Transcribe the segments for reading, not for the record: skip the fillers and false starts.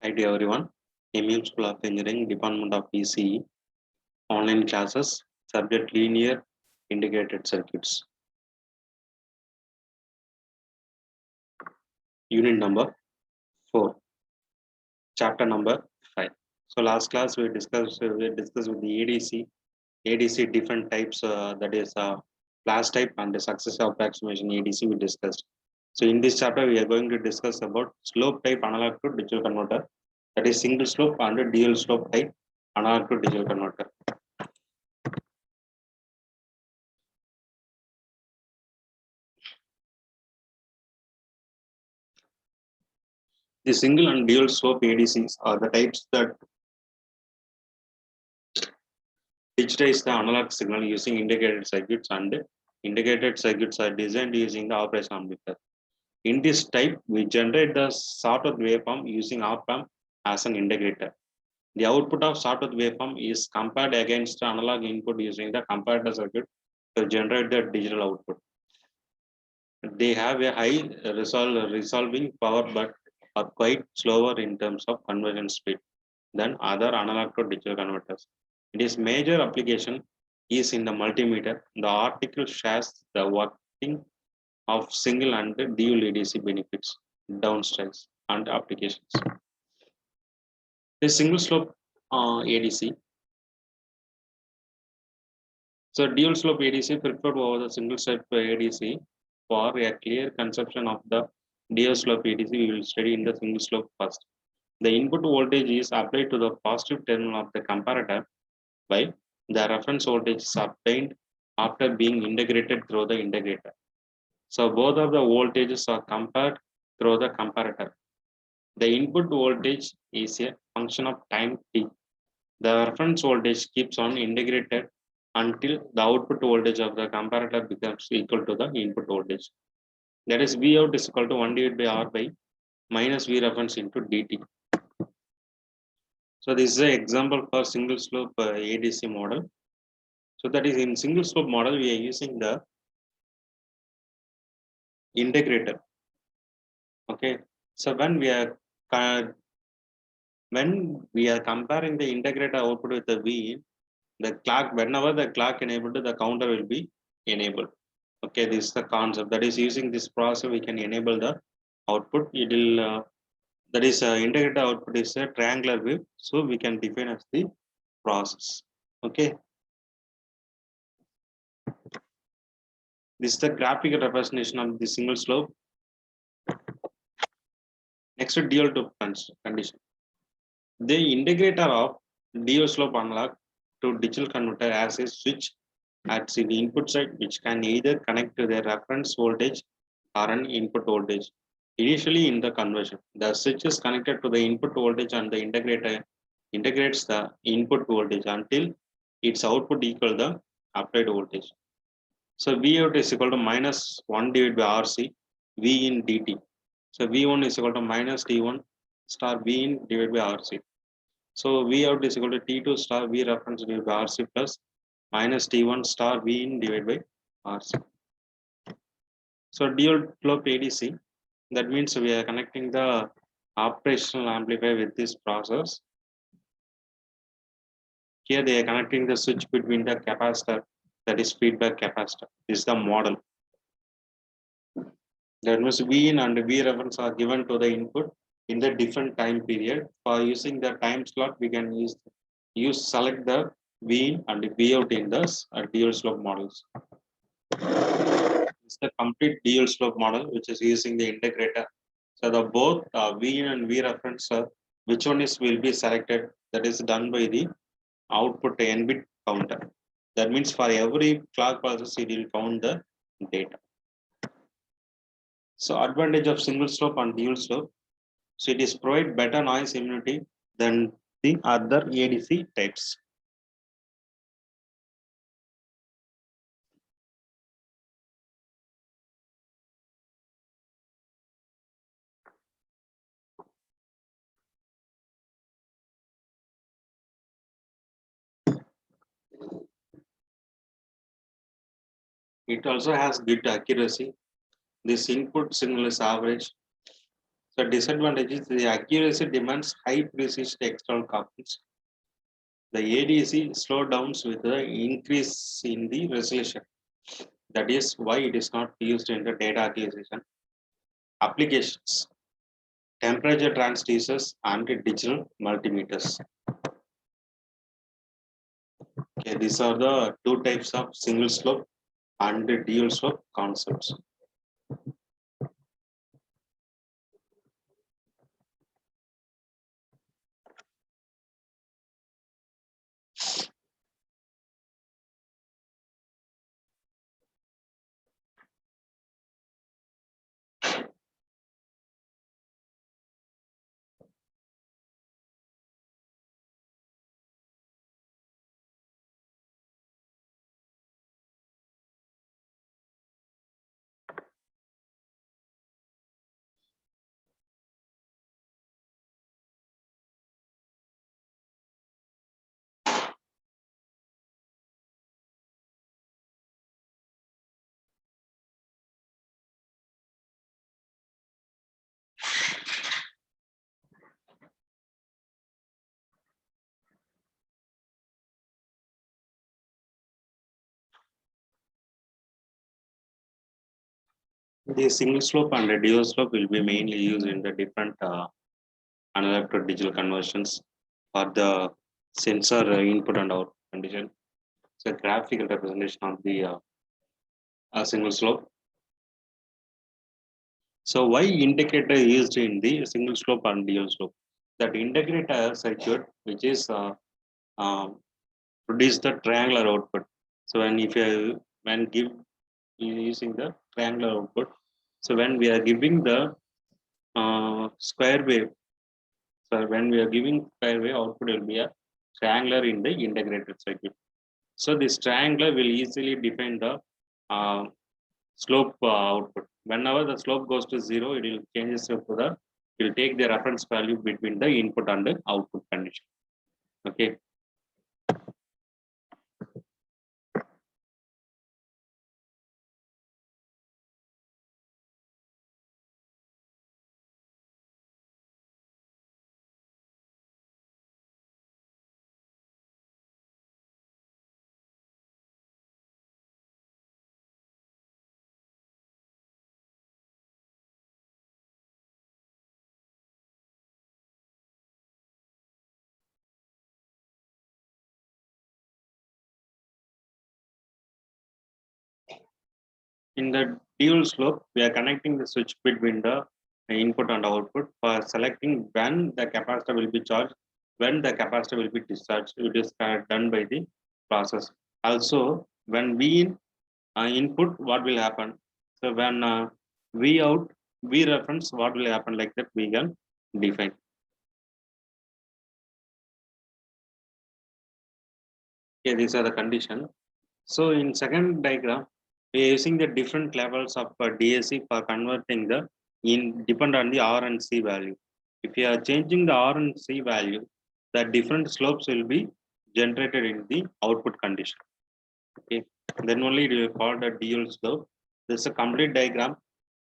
Hi to everyone. MEM School of Engineering, Department of ECE, online classes, subject linear integrated circuits. Unit number 4, chapter number 5. So last class we discussed with the ADC different types, that is flash type and the successive approximation ADC we discussed. So in this chapter we are going to discuss about slope type analog to digital converter, that is single slope and dual slope type analog to digital converter. The single and dual slope ADCs are the types that digitize the analog signal using integrated circuits, and integrated circuits are designed using the operation amplifier. In this type, we generate the sawtooth waveform using op-amp as an integrator. The output of sawtooth waveform is compared against the analog input using the comparator circuit to generate the digital output. They have a high resolving power but are quite slower in terms of conversion speed than other analog to digital converters. Its major application is in the multimeter. The article shares the working of single and dual ADC benefits, downstreams, and applications. The single slope ADC. So dual slope ADC preferred over the single slope ADC. For a clear conception of the dual slope ADC, we will study in the single slope first. The input voltage is applied to the positive terminal of the comparator, while the reference voltage is obtained after being integrated through the integrator. So both of the voltages are compared through the comparator. The input voltage is a function of time t. The reference voltage keeps on integrated until the output voltage of the comparator becomes equal to the input voltage. That is, V out is equal to 1 divided by R by minus V reference into dt. So this is an example for single slope ADC model. So that is, in single slope model, we are using the integrator. Okay. So when we are comparing the integrator output with the V, the clock, whenever the clock enabled, the counter will be enabled. Okay, this is the concept. That is, using this process, we can enable the output. It will that is integrator output is a triangular wave, so we can define as the process. Okay, this is the graphical representation of the single slope. Next to dual to condition. The integrator of dual slope analog to digital converter has a switch at the input side, which can either connect to the reference voltage or an input voltage. Initially, in the conversion, the switch is connected to the input voltage, and the integrator integrates the input voltage until its output equal the applied voltage. So V out is equal to minus 1 divided by RC V in dt. So V1 is equal to minus T1 star V in divided by RC. So V out is equal to T2 star V reference divided by RC plus minus T1 star V in divided by RC. So dual slope ADC, that means we are connecting the operational amplifier with this process. Here they are connecting the switch between the capacitor, that is feedback capacitor. This is the model. That means V in and V reference are given to the input in the different time period. For using the time slot, we can select the V in and V out in the dual slope models. It's the complete dual slope model, which is using the integrator. So the both V in and V reference, which one is will be selected, that is done by the output n bit counter. That means for every clock pulses, it will count the data. So advantage of single slope and dual slope. So it is provide better noise immunity than the other ADC types. It also has good accuracy. This input signal is average. So disadvantage is the accuracy demands high precision external copies. The ADC slowdowns with the increase in the resolution. That is why it is not used in the data acquisition. Applications, temperature transducers and digital multimeters. Okay, these are the two types of single slope and dual slope concepts. The single slope and the dual slope will be mainly used in the different analog to digital conversions for the sensor input and output condition. It's a graphical representation of the single slope. So why integrator used in the single slope and dual slope? That integrator circuit, which is produce the triangular output. So when give using the triangular output, so when we are giving the square wave, so when we are giving square wave, output will be a triangular in the integrated circuit. So this triangular will easily define the uh, slope output. Whenever the slope goes to zero, it will changes to the, it will take the reference value between the input and the output condition. Okay. In the dual slope, we are connecting the switch between the input and output for selecting when the capacitor will be charged, when the capacitor will be discharged. It is done by the process. Also, when we input, what will happen? So when V out, V reference, what will happen, like that we can define. Okay, these are the condition. So in second diagram, we are using the different levels of DAC for converting the in depend on the R and C value. If you are changing the R and C value, the different slopes will be generated in the output condition. Okay, then only it will call the dual slope. This is a complete diagram.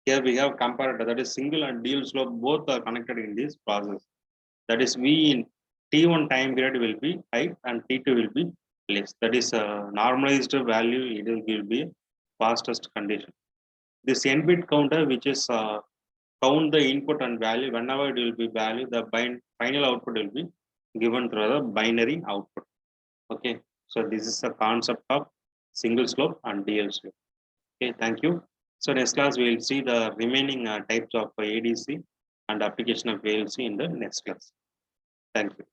Here we have comparator, that is single and dual slope, both are connected in this process. That is V in T1 time period will be high and T2 will be less. That is a normalized value, it will be fastest condition. This n bit counter, which is count the input and value, whenever it will be value, the final output will be given through the binary output. Okay, so this is the concept of single slope and dual slope. Okay, thank you. So next class we will see the remaining types of ADC and application of ALC in the next class. Thank you.